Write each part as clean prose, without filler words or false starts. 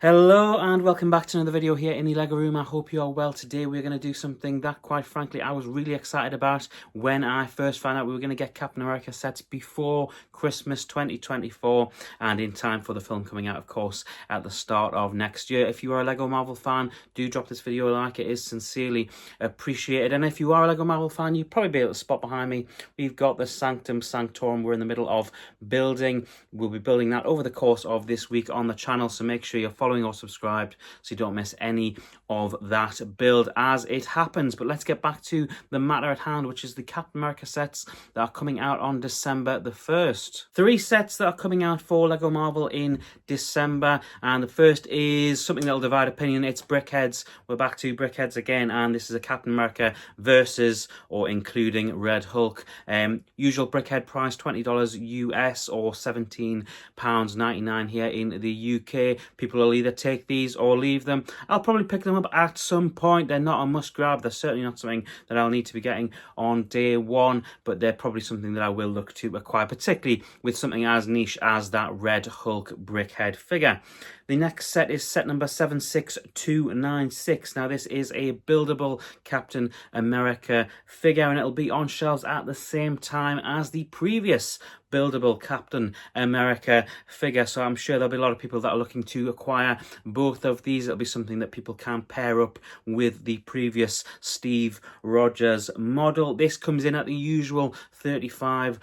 Hello and welcome back to another video here in the LEGO Room. I hope you are well. Today we're going to do something that quite frankly I was really excited about when I first found out we were going to get Captain America sets before Christmas 2024 and in time for the film coming out, of course, at the start of next year. If you are a LEGO Marvel fan, do drop this video a like. It is sincerely appreciated. And if you are a LEGO Marvel fan, you'll probably be able to spot behind me. We've got the Sanctum Sanctorum we're in the middle of building. We'll be building that over the course of this week on the channel, so make sure you're following or subscribed so you don't miss any of that build as it happens. But let's get back to the matter at hand, which is the Captain America sets that are coming out on December the 1st. 3 sets that are coming out for LEGO Marvel in December, and the first is something that'll divide opinion. It's BrickHeadz. We're back to BrickHeadz again, and this is a Captain America versus or including Red Hulk. Usual BrickHead price $20 US or £17.99 here in the UK. People will either take these or leave them. I'll probably pick them up at some point. They're not a must grab. They're certainly not something that I'll need to be getting on day one, but they're probably something that I will look to acquire, particularly with something as niche as that Red Hulk BrickHead figure. The next set is set number 76296. Now this is a buildable Captain America figure, and it'll be on shelves at the same time as the previous buildable Captain America figure, so I'm sure there'll be a lot of people that are looking to acquire both of these. It'll be something that people can pair up with the previous Steve Rogers model. This comes in at the usual $35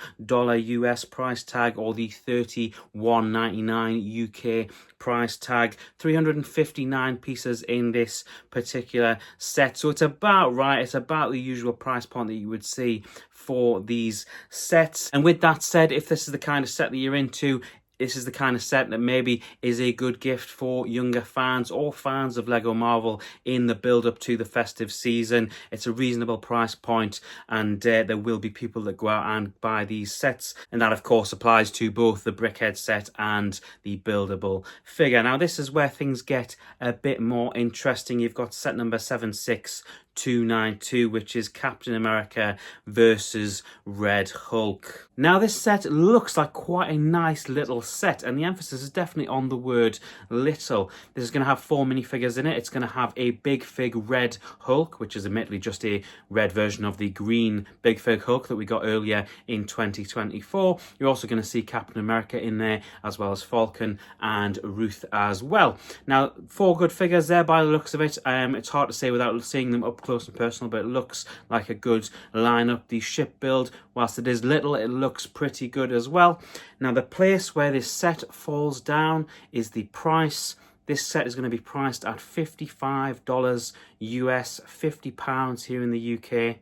US price tag or the $31.99 UK price tag. 359 pieces in this particular set, so it's about right. It's about the usual price point that you would see for these sets. And with that said, if this is the kind of set that you're into, this is the kind of set that maybe is a good gift for younger fans or fans of LEGO Marvel in the build-up to the festive season. It's a reasonable price point, and there will be people that go out and buy these sets. And that, of course, applies to both the BrickHead set and the buildable figure. Now, this is where things get a bit more interesting. You've got set number 76292, which is Captain America versus Red Hulk. Now, this set looks like quite a nice little set, and the emphasis is definitely on the word little. This is going to have 4 minifigures in it. It's going to have a Big Fig Red Hulk, which is admittedly just a red version of the green Big Fig Hulk that we got earlier in 2024. You're also going to see Captain America in there, as well as Falcon and Ruth as well. Now, 4 good figures there by the looks of it. It's hard to say without seeing them up close and personal, but it looks like a good lineup. The ship build, whilst it is little, it looks pretty good as well. Now, the place where this set falls down is the price. This set is going to be priced at $55 US, £50 here in the UK,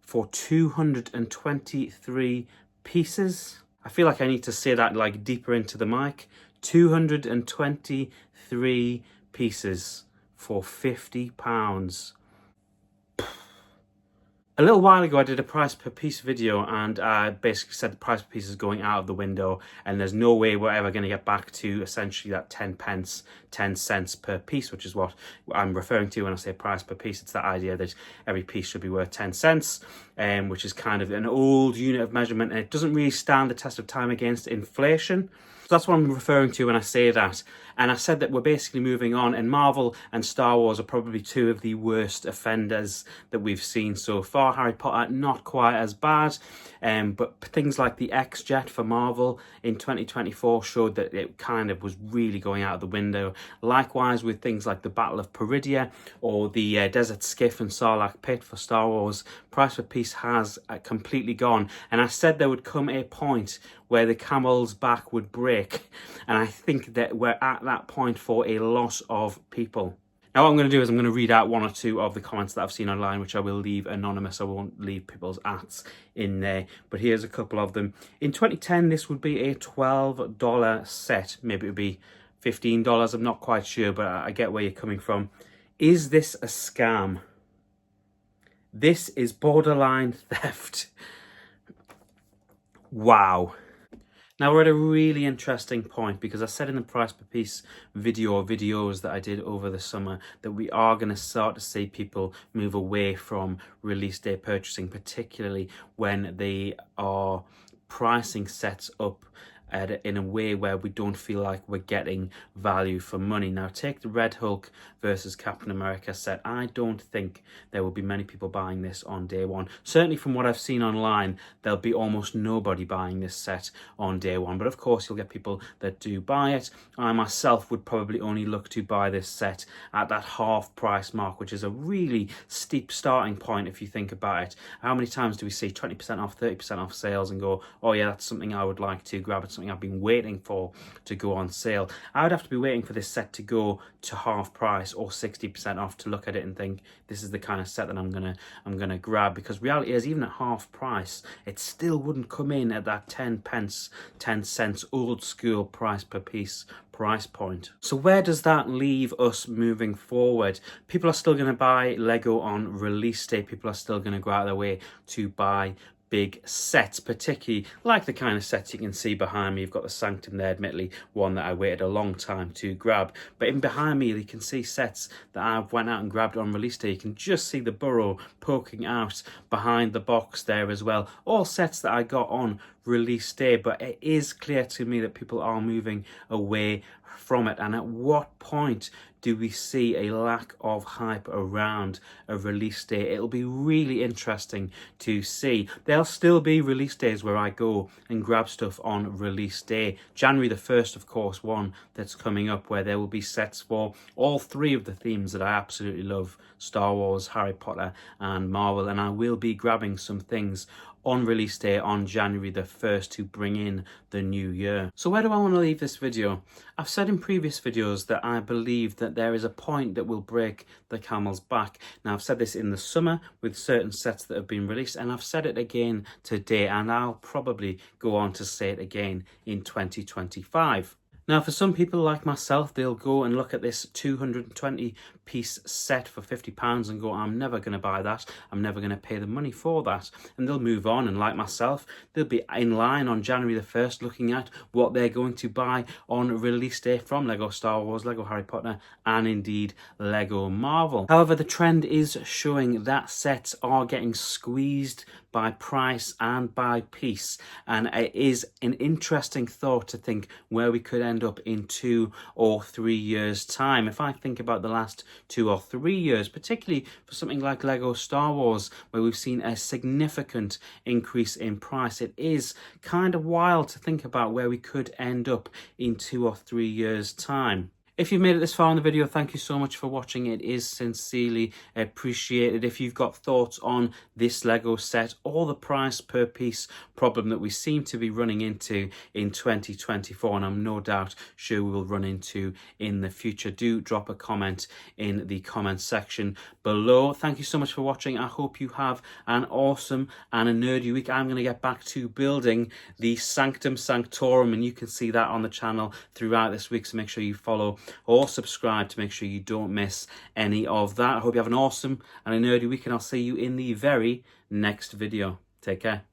for 223 pieces. I feel like I need to say that like deeper into the mic. 223 pieces for £50. A little while ago, I did a price per piece video, and I basically said the price per piece is going out of the window, and there's no way we're ever going to get back to essentially that 10 cents per piece, which is what I'm referring to when I say price per piece. It's that idea that every piece should be worth 10 cents, which is kind of an old unit of measurement, and it doesn't really stand the test of time against inflation. So that's what I'm referring to when I say that. And I said that we're basically moving on, and Marvel and Star Wars are probably 2 of the worst offenders that we've seen so far. Harry Potter, not quite as bad, but things like the X-Jet for Marvel in 2024 showed that it kind of was really going out of the window. Likewise with things like the Battle of Peridia or the Desert Skiff and Sarlacc Pit for Star Wars. Price per piece has completely gone. And I said there would come a point where the camel's back would break, and I think that we're at that point for a lot of people. Now, what I'm going to do is I'm going to read out 1 or 2 of the comments that I've seen online, which I will leave anonymous. I won't leave people's ats in there, but here's a couple of them. In 2010, this would be a $12 set. Maybe it would be $15. I'm not quite sure, but I get where you're coming from. Is this a scam? This is borderline theft. Wow. Now, we're at a really interesting point, because I said in the price per piece video or videos that I did over the summer that we are going to start to see people move away from release day purchasing, particularly when they are pricing sets up in a way where we don't feel like we're getting value for money. Now, take the Red Hulk versus Captain America set. I don't think there will be many people buying this on day one. Certainly from what I've seen online, there'll be almost nobody buying this set on day one. But of course, you'll get people that do buy it. I myself would probably only look to buy this set at that half price mark, which is a really steep starting point if you think about it. How many times do we see 20% off, 30% off sales and go, oh yeah, that's something I would like to grab. It's something I've been waiting for to go on sale. I would have to be waiting for this set to go to half price or 60% off to look at it and think this is the kind of set that I'm gonna grab, because reality is, even at half price, it still wouldn't come in at that 10 cents old school price per piece price point. So where does that leave us moving forward? People are still going to buy Lego on release day. People are still going to go out of their way to buy big sets, particularly like the kind of sets you can see behind me. You've got the Sanctum there, admittedly one that I waited a long time to grab, but in behind me you can see sets that I went out and grabbed on release day. You can just see the burrow poking out behind the box there as well. All sets that I got on release day, but it is clear to me that people are moving away from it. And at what point do we see a lack of hype around a release day? It'll be really interesting to see. There'll still be release days where I go and grab stuff on release day. January the 1st, of course, one that's coming up, where there will be sets for all three of the themes that I absolutely love: Star Wars, Harry Potter and Marvel. And I will be grabbing some things on release day on January the 1st to bring in the new year. So where do I want to leave this video? I've said in previous videos that I believe that there is a point that will break the camel's back. Now, I've said this in the summer with certain sets that have been released, and I've said it again today, and I'll probably go on to say it again in 2025. Now, for some people like myself, they'll go and look at this 220 piece set for £50 and go, I'm never going to buy that. I'm never going to pay the money for that. And they'll move on. And like myself, they'll be in line on January the 1st looking at what they're going to buy on release day from Lego Star Wars, Lego Harry Potter, and indeed Lego Marvel. However, the trend is showing that sets are getting squeezed by price and by piece, and it is an interesting thought to think where we could end up in 2 or 3 years time. If I think about the last 2 or 3 years, particularly for something like Lego Star Wars, where we've seen a significant increase in price, it is kind of wild to think about where we could end up in 2 or 3 years time. If you've made it this far in the video, thank you so much for watching. It is sincerely appreciated. If you've got thoughts on this Lego set or the price per piece problem that we seem to be running into in 2024, and I'm no doubt sure we will run into in the future, do drop a comment in the comment section below. Thank you so much for watching. I hope you have an awesome and a nerdy week. I'm going to get back to building the Sanctum Sanctorum, and you can see that on the channel throughout this week, so make sure you follow or subscribe to make sure you don't miss any of that. I hope you have an awesome and a nerdy week, and I'll see you in the very next video. Take care.